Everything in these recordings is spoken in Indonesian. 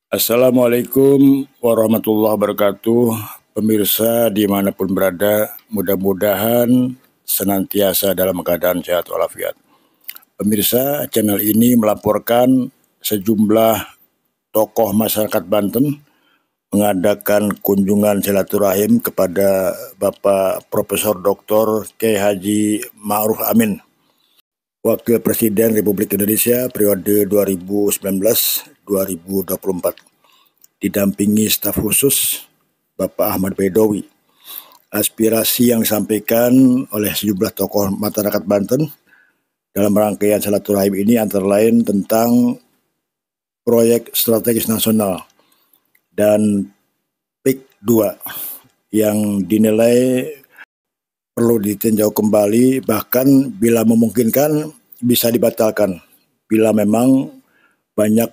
Assalamualaikum warahmatullahi wabarakatuh. Pemirsa dimanapun berada, mudah-mudahan senantiasa dalam keadaan sehat walafiat. Pemirsa, channel ini melaporkan sejumlah tokoh masyarakat Banten mengadakan kunjungan silaturahim kepada Bapak Profesor Dr. Kiai Haji Ma'ruf Amin, Wakil Presiden Republik Indonesia periode 2019-2024, didampingi staf khusus Bapak Ahmad Baidowi. Aspirasi yang disampaikan oleh sejumlah tokoh masyarakat Banten dalam rangkaian silaturahim ini antara lain tentang proyek strategis nasional dan PIK 2 yang dinilai perlu ditinjau kembali, bahkan bila memungkinkan bisa dibatalkan bila memang banyak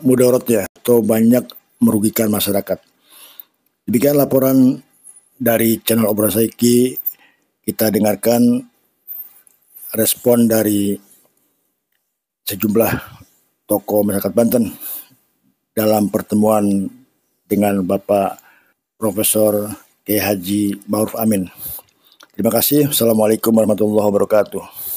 mudaratnya atau banyak merugikan masyarakat. Demikian laporan dari channel Obrolan Saiki. Kita dengarkan respon dari sejumlah tokoh masyarakat Banten dalam pertemuan dengan Bapak Profesor Kiai Haji Ma'ruf Amin. Terima kasih. Assalamualaikum warahmatullahi wabarakatuh.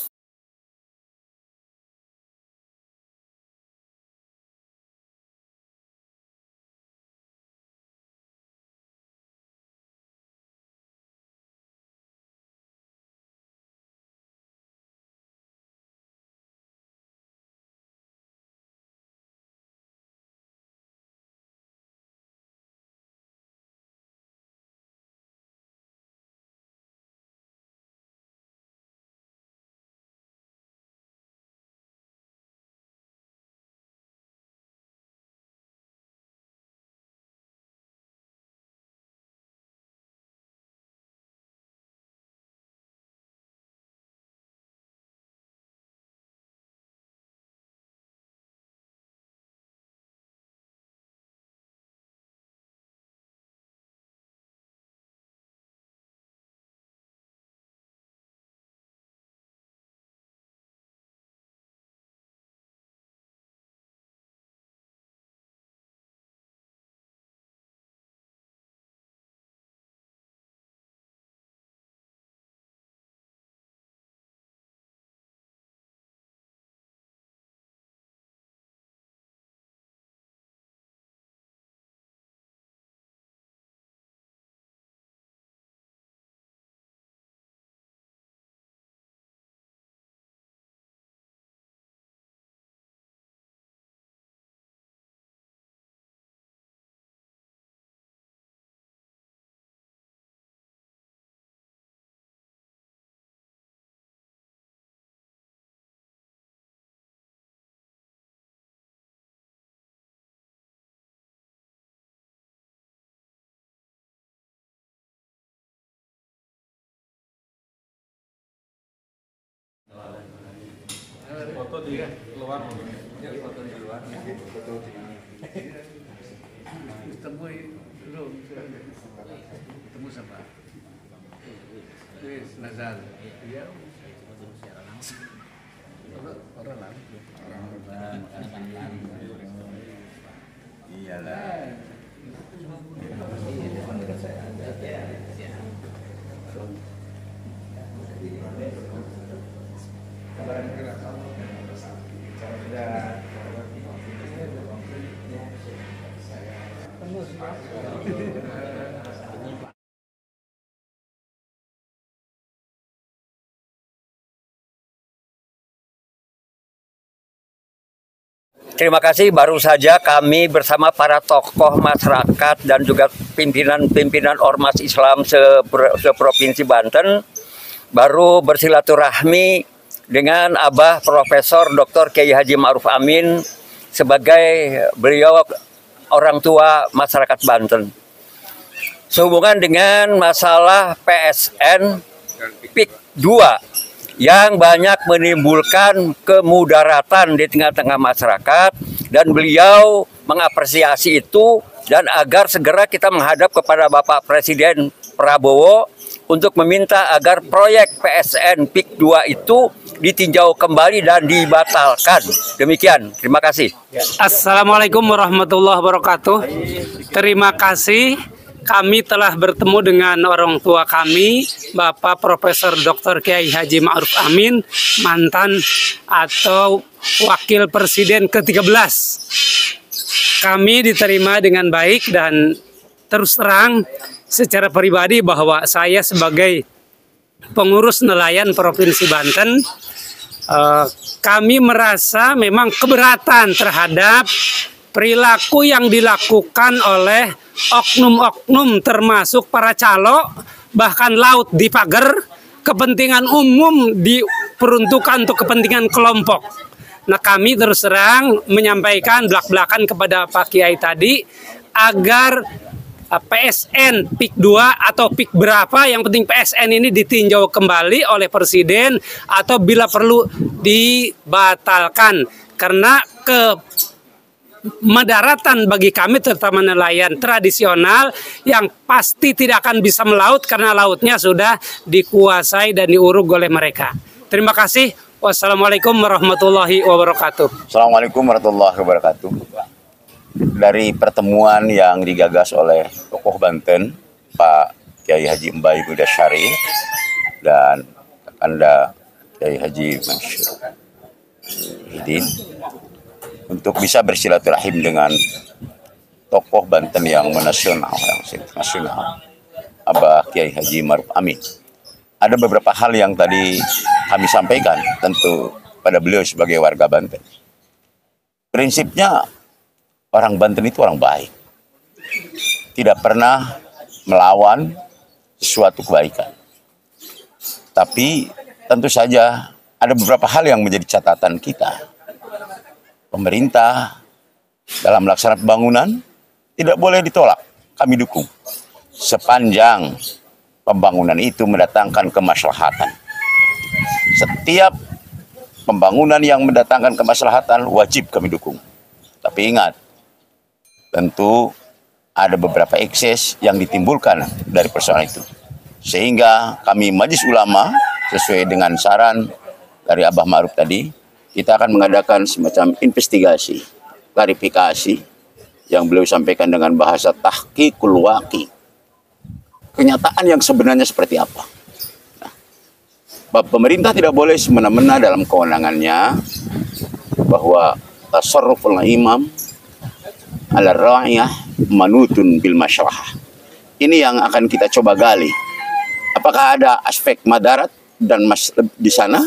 Foto di luar, foto di luar, foto di temui dulu, ketemu sama Nazar, dia orang lain, iyalah. Terima kasih. Baru saja kami bersama para tokoh masyarakat dan juga pimpinan ormas Islam seprovinsi Banten baru bersilaturahmi dengan Abah Profesor Dr. Kiai Haji Ma'ruf Amin sebagai beliau orang tua masyarakat Banten. Sehubungan dengan masalah PSN PIK 2 yang banyak menimbulkan kemudaratan di tengah-tengah masyarakat, dan beliau mengapresiasi itu dan agar segera kita menghadap kepada Bapak Presiden Prabowo untuk meminta agar proyek PSN PIK 2 itu ditinjau kembali dan dibatalkan. Demikian, terima kasih. Assalamualaikum warahmatullahi wabarakatuh. Terima kasih. Kami telah bertemu dengan orang tua kami, Bapak Profesor Dr. Kiai Haji Ma'ruf Amin, mantan atau Wakil Presiden ke-13. Kami diterima dengan baik dan terus terang secara pribadi bahwa saya sebagai pengurus nelayan Provinsi Banten, kami merasa memang keberatan terhadap perilaku yang dilakukan oleh oknum-oknum termasuk para calo, bahkan laut dipagar, kepentingan umum diperuntukkan untuk kepentingan kelompok. Nah, kami terus terang menyampaikan belak-belakan kepada Pak Kiai tadi agar PSN PIK 2 atau PIK berapa, yang penting PSN ini ditinjau kembali oleh Presiden atau bila perlu dibatalkan, karena mendaratan bagi kami terutama nelayan tradisional yang pasti tidak akan bisa melaut karena lautnya sudah dikuasai dan diuruk oleh mereka. Terima kasih. Wassalamualaikum warahmatullahi wabarakatuh. Assalamualaikum warahmatullahi wabarakatuh. Dari pertemuan yang digagas oleh tokoh Banten, Pak Kiai Haji Mbai Budasyari dan Anda Kiai Haji Mansur Hidin, untuk bisa bersilaturahim dengan tokoh Banten yang nasional, yang internasional, Abah Kiai Haji Ma'ruf Amin. Ada beberapa hal yang tadi kami sampaikan tentu pada beliau sebagai warga Banten. Prinsipnya orang Banten itu orang baik, tidak pernah melawan sesuatu kebaikan. Tapi tentu saja ada beberapa hal yang menjadi catatan kita. Pemerintah dalam melaksanakan pembangunan tidak boleh ditolak, kami dukung. Sepanjang pembangunan itu mendatangkan kemaslahatan. Setiap pembangunan yang mendatangkan kemaslahatan wajib kami dukung. Tapi ingat, tentu ada beberapa ekses yang ditimbulkan dari persoalan itu. Sehingga kami Majelis Ulama sesuai dengan saran dari Abah Ma'ruf tadi, kita akan mengadakan semacam investigasi, klarifikasi yang beliau sampaikan dengan bahasa tahqiqul waqi. Kenyataan yang sebenarnya seperti apa. Nah, pemerintah tidak boleh semena-mena dalam kewenangannya bahwa tasarruful imam ala ra'iyah manutun bil masyarakat. Ini yang akan kita coba gali. Apakah ada aspek madarat dan di sana?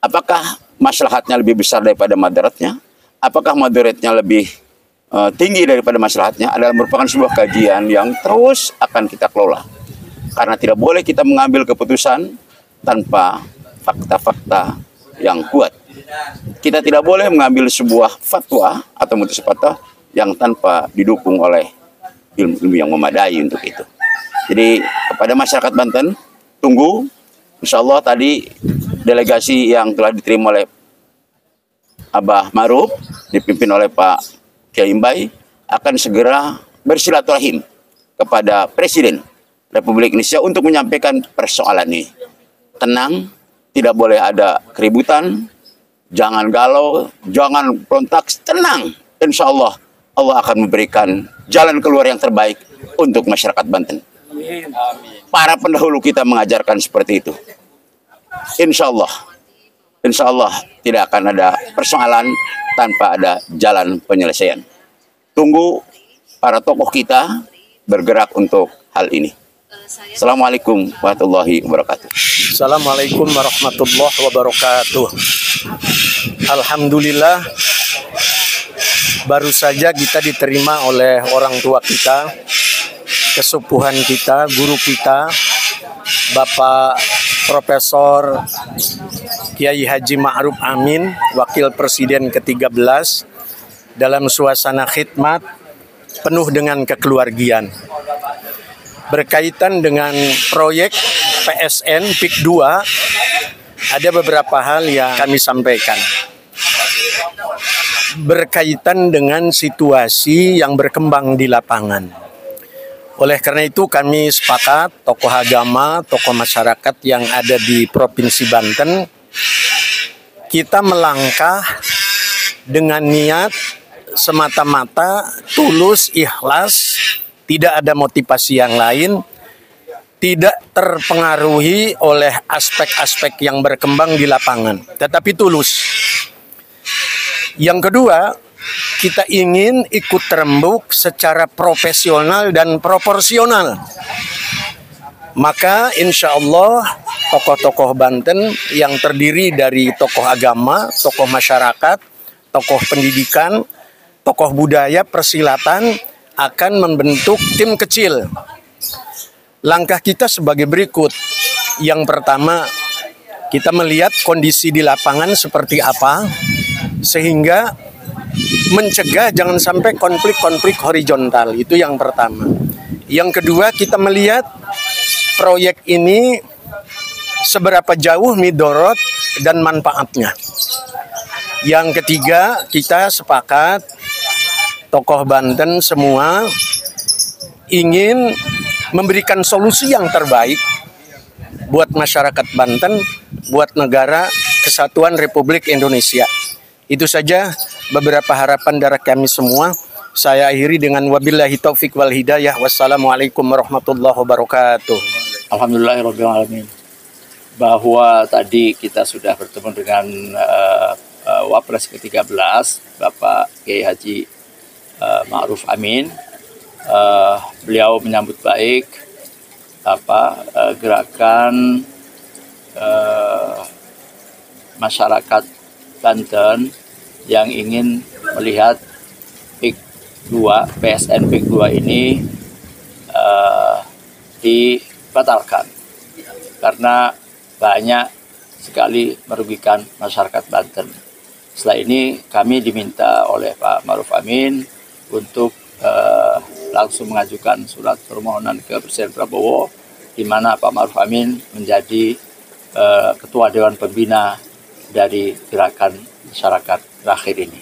Apakah maslahatnya lebih besar daripada madaratnya? Apakah madaratnya lebih tinggi daripada maslahatnya? Adalah merupakan sebuah kajian yang terus akan kita kelola. Karena tidak boleh kita mengambil keputusan tanpa fakta-fakta yang kuat. Kita tidak boleh mengambil sebuah fatwa atau mutus fatwa yang tanpa didukung oleh ilmu yang memadai untuk itu. Jadi kepada masyarakat Banten, tunggu. Insya Allah tadi delegasi yang telah diterima oleh Abah Ma'ruf dipimpin oleh Pak Kiai Mbai akan segera bersilaturahim kepada Presiden Republik Indonesia untuk menyampaikan persoalan ini. Tenang, tidak boleh ada keributan, jangan galau, jangan berontak, tenang. Insya Allah, Allah akan memberikan jalan keluar yang terbaik untuk masyarakat Banten. Para pendahulu kita mengajarkan seperti itu. Insya Allah tidak akan ada persoalan tanpa ada jalan penyelesaian. Tunggu para tokoh kita bergerak untuk hal ini. Assalamualaikum warahmatullahi wabarakatuh. Assalamualaikum warahmatullahi wabarakatuh. Alhamdulillah, baru saja kita diterima oleh orang tua kita, kesepuhan kita, guru kita, Bapak Profesor Kiai Haji Ma'ruf Amin, Wakil Presiden ke-13, dalam suasana khidmat penuh dengan kekeluargaan. Berkaitan dengan proyek PSN PIK 2, ada beberapa hal yang kami sampaikan. Berkaitan dengan situasi yang berkembang di lapangan. Oleh karena itu kami sepakat, tokoh agama, tokoh masyarakat yang ada di Provinsi Banten kita melangkah dengan niat semata-mata tulus, ikhlas, tidak ada motivasi yang lain, tidak terpengaruhi oleh aspek-aspek yang berkembang di lapangan, tetapi tulus. Yang kedua, kita ingin ikut terembuk secara profesional dan proporsional. Maka insya Allah tokoh-tokoh Banten yang terdiri dari tokoh agama, tokoh masyarakat, tokoh pendidikan, tokoh budaya, persilatan akan membentuk tim kecil. Langkah kita sebagai berikut. Yang pertama, kita melihat kondisi di lapangan seperti apa, sehingga mencegah jangan sampai konflik-konflik horizontal. Itu yang pertama. Yang kedua, kita melihat proyek ini seberapa jauh midorot dan manfaatnya. Yang ketiga, kita sepakat tokoh Banten semua ingin memberikan solusi yang terbaik buat masyarakat Banten, buat negara Kesatuan Republik Indonesia. Itu saja beberapa harapan dari kami semua. Saya akhiri dengan wabillahi taufik wal hidayah. Wassalamualaikum warahmatullahi wabarakatuh. Alhamdulillahirabbil alamin. Bahwa tadi kita sudah bertemu dengan Wapres ke-13 Bapak Kiai Haji Ma'ruf Amin. Beliau menyambut baik gerakan masyarakat Banten yang ingin melihat PIK 2, PSN PIK 2 ini dibatalkan karena banyak sekali merugikan masyarakat Banten. Setelah ini kami diminta oleh Pak Ma'ruf Amin untuk langsung mengajukan surat permohonan ke Presiden Prabowo, di mana Pak Ma'ruf Amin menjadi Ketua Dewan Pembina dari gerakan masyarakat terakhir ini.